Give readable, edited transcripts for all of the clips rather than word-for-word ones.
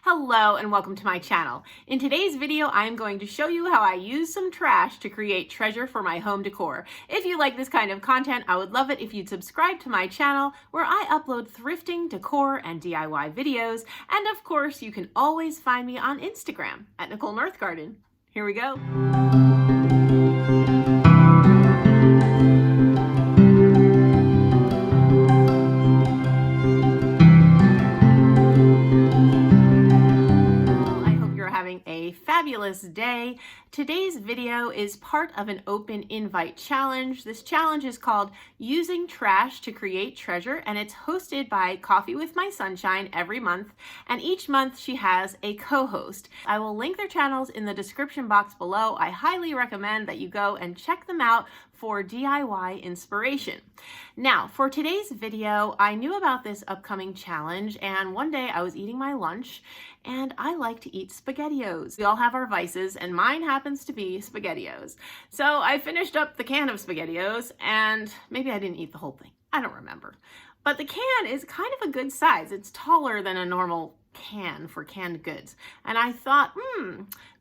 Hello and welcome to my channel. In today's video, I am going to show you how I use some trash to create treasure for my home decor. If you like this kind of content, I would love it if you'd subscribe to my channel where I upload thrifting, decor, and DIY videos. And of course, you can always find me on Instagram at Nicole Northgarden. Here we go. A fabulous day. Today's video is part of an open invite challenge. This challenge is called Using Trash to Create Treasure, and it's hosted by Coffee with My Sunshine every month, and each month she has a co-host. I will link their channels in the description box below. I highly recommend that you go and check them out for DIY inspiration. Now, for today's video, I knew about this upcoming challenge, and one day I was eating my lunch, and I like to eat SpaghettiOs. We all have our vices, and mine happens to be SpaghettiOs. So I finished up the can of SpaghettiOs, and maybe I didn't eat the whole thing. I don't remember. But the can is kind of a good size. It's taller than a normal can for canned goods. And I thought,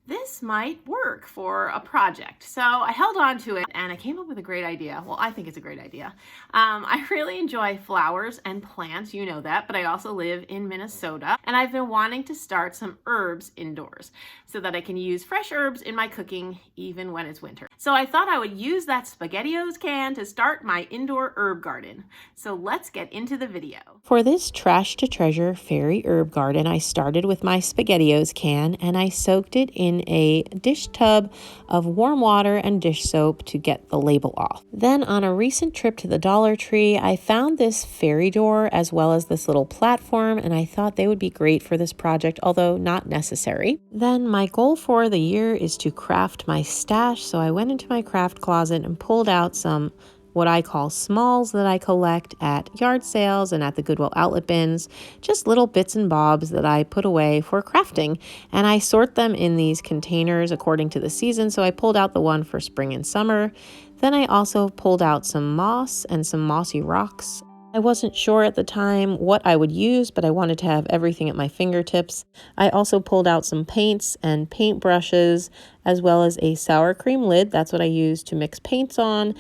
this might work for a project. So I held on to it and I came up with a great idea. Well, I think it's a great idea. I really enjoy flowers and plants, you know that, but I also live in Minnesota and I've been wanting to start some herbs indoors so that I can use fresh herbs in my cooking even when it's winter. So I thought I would use that SpaghettiOs can to start my indoor herb garden. So let's get into the video. For this Trash to Treasure fairy herb garden, I started with my SpaghettiOs can and I soaked it in a dish tub of warm water and dish soap to get the label off. Then on a recent trip to the Dollar Tree, I found this fairy door as well as this little platform, and I thought they would be great for this project, although not necessary. Then my goal for the year is to craft my stash, so I went into my craft closet and pulled out some what I call smalls that I collect at yard sales and at the Goodwill outlet bins, just little bits and bobs that I put away for crafting, and I sort them in these containers according to the season. So I pulled out the one for spring and summer. Then I also pulled out some moss and some mossy rocks. I wasn't sure at the time what I would use, but I wanted to have everything at my fingertips. I also pulled out some paints and paint brushes, as well as a sour cream lid. That's what I use to mix paints on.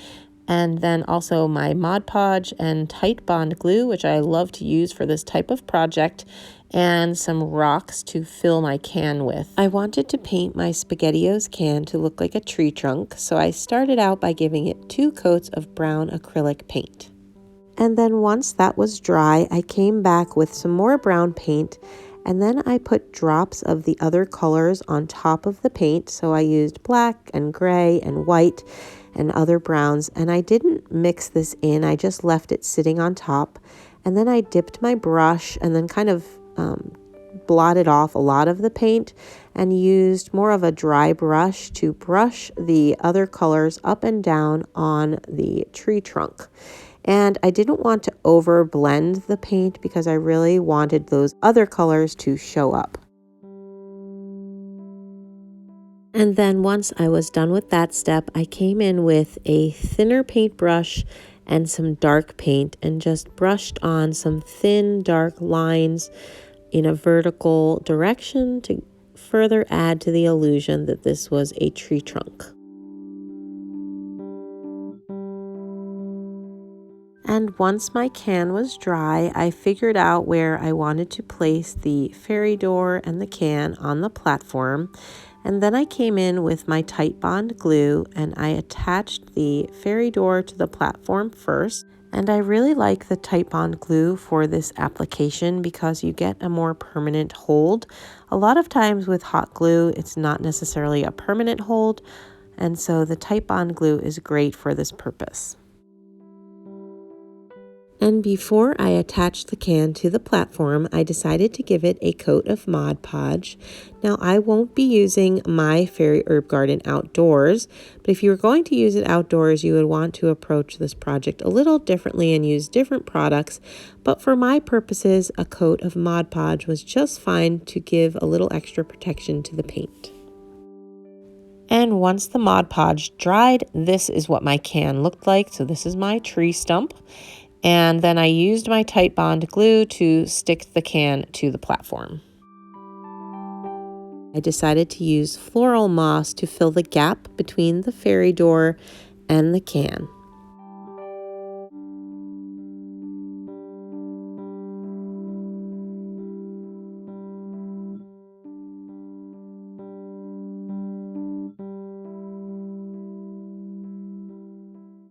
And then also my Mod Podge and Tight Bond glue, which I love to use for this type of project, and some rocks to fill my can with. I wanted to paint my SpaghettiOs can to look like a tree trunk, so I started out by giving it 2 coats of brown acrylic paint. And then once that was dry, I came back with some more brown paint, and then I put drops of the other colors on top of the paint. So I used black and gray and white and other browns, and I didn't mix this in. I just left it sitting on top, and then I dipped my brush and then kind of blotted off a lot of the paint and used more of a dry brush to brush the other colors up and down on the tree trunk. And I didn't want to over blend the paint because I really wanted those other colors to show up. And then once I was done with that step, I came in with a thinner paintbrush and some dark paint and just brushed on some thin dark lines in a vertical direction to further add to the illusion that this was a tree trunk. And once my can was dry, I figured out where I wanted to place the fairy door and the can on the platform. And then I came in with my Tight Bond glue and I attached the fairy door to the platform first. And I really like the Tight Bond glue for this application because you get a more permanent hold. A lot of times with hot glue, it's not necessarily a permanent hold. And so the Tight Bond glue is great for this purpose. And before I attached the can to the platform, I decided to give it a coat of Mod Podge. Now, I won't be using my fairy herb garden outdoors, but if you were going to use it outdoors, you would want to approach this project a little differently and use different products. But for my purposes, a coat of Mod Podge was just fine to give a little extra protection to the paint. And once the Mod Podge dried, this is what my can looked like. So this is my tree stump. And then I used my Tight Bond glue to stick the can to the platform. I decided to use floral moss to fill the gap between the fairy door and the can.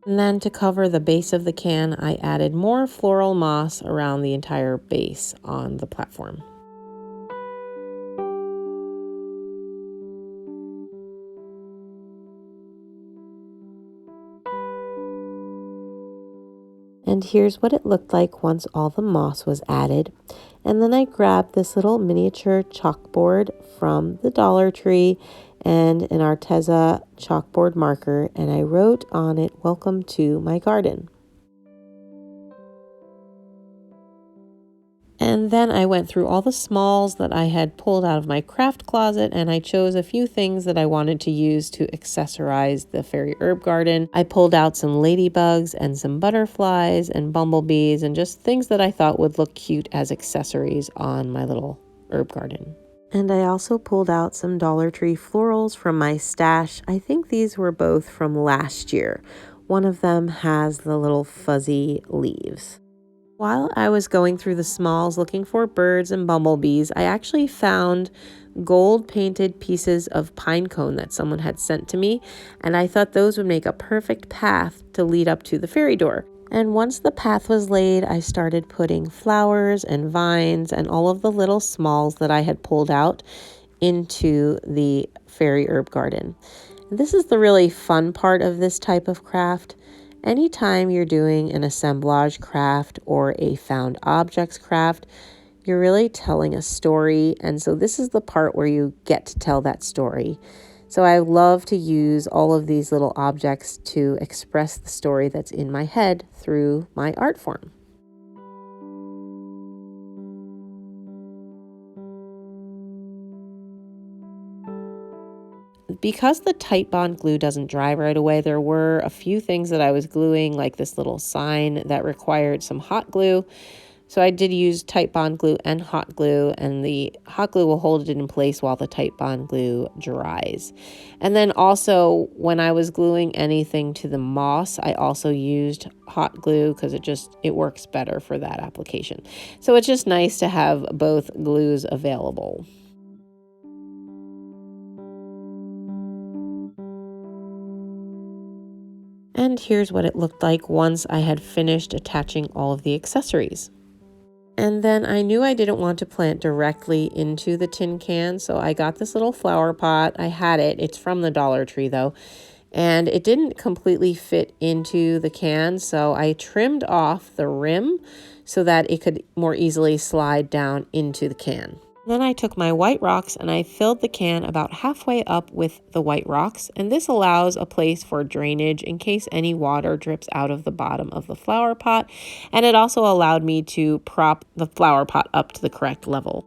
And then to cover the base of the can, I added more floral moss around the entire base on the platform. And here's what it looked like once all the moss was added. And then I grabbed this little miniature chalkboard from the Dollar Tree and an Arteza chalkboard marker, and I wrote on it, "Welcome to my garden." And then I went through all the smalls that I had pulled out of my craft closet, and I chose a few things that I wanted to use to accessorize the fairy herb garden. I pulled out some ladybugs and some butterflies and bumblebees and just things that I thought would look cute as accessories on my little herb garden. And I also pulled out some Dollar Tree florals from my stash. I think these were both from last year. One of them has the little fuzzy leaves. While I was going through the smalls looking for birds and bumblebees, I actually found gold painted pieces of pine cone that someone had sent to me, and I thought those would make a perfect path to lead up to the fairy door. And once the path was laid, I started putting flowers and vines and all of the little smalls that I had pulled out into the fairy herb garden. And this is the really fun part of this type of craft. Anytime you're doing an assemblage craft or a found objects craft, you're really telling a story. And so this is the part where you get to tell that story. So I love to use all of these little objects to express the story that's in my head through my art form. Because the Titebond glue doesn't dry right away, there were a few things that I was gluing, like this little sign that required some hot glue. So I did use Titebond glue and hot glue, and the hot glue will hold it in place while the Titebond glue dries. And then also when I was gluing anything to the moss, I also used hot glue because it works better for that application. So it's just nice to have both glues available. And here's what it looked like once I had finished attaching all of the accessories. And then I knew I didn't want to plant directly into the tin can, so I got this little flower pot. I had it. It's from the Dollar Tree though. And it didn't completely fit into the can, so I trimmed off the rim so that it could more easily slide down into the can. Then I took my white rocks and I filled the can about halfway up with the white rocks, and this allows a place for drainage in case any water drips out of the bottom of the flower pot, and it also allowed me to prop the flower pot up to the correct level.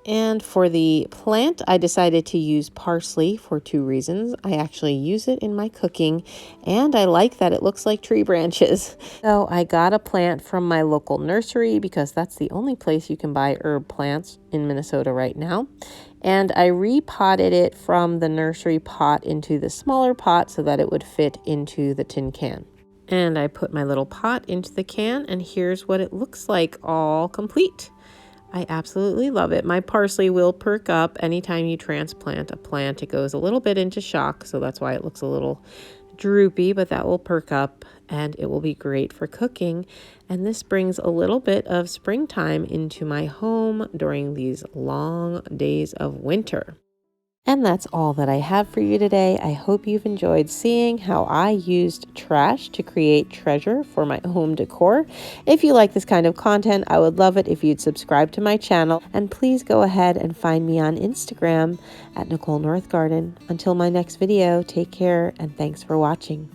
And for the plant, I decided to use parsley for two reasons. I actually use it in my cooking, and I like that it looks like tree branches. So I got a plant from my local nursery because that's the only place you can buy herb plants in Minnesota right now. And I repotted it from the nursery pot into the smaller pot so that it would fit into the tin can. And I put my little pot into the can, and here's what it looks like all complete. I absolutely love it. My parsley will perk up anytime you transplant a plant. It goes a little bit into shock, so that's why it looks a little droopy, but that will perk up and it will be great for cooking. And this brings a little bit of springtime into my home during these long days of winter. And that's all that I have for you today. I hope you've enjoyed seeing how I used trash to create treasure for my home decor. If you like this kind of content, I would love it if you'd subscribe to my channel. And please go ahead and find me on Instagram at Nicole North Garden. Until my next video, take care and thanks for watching.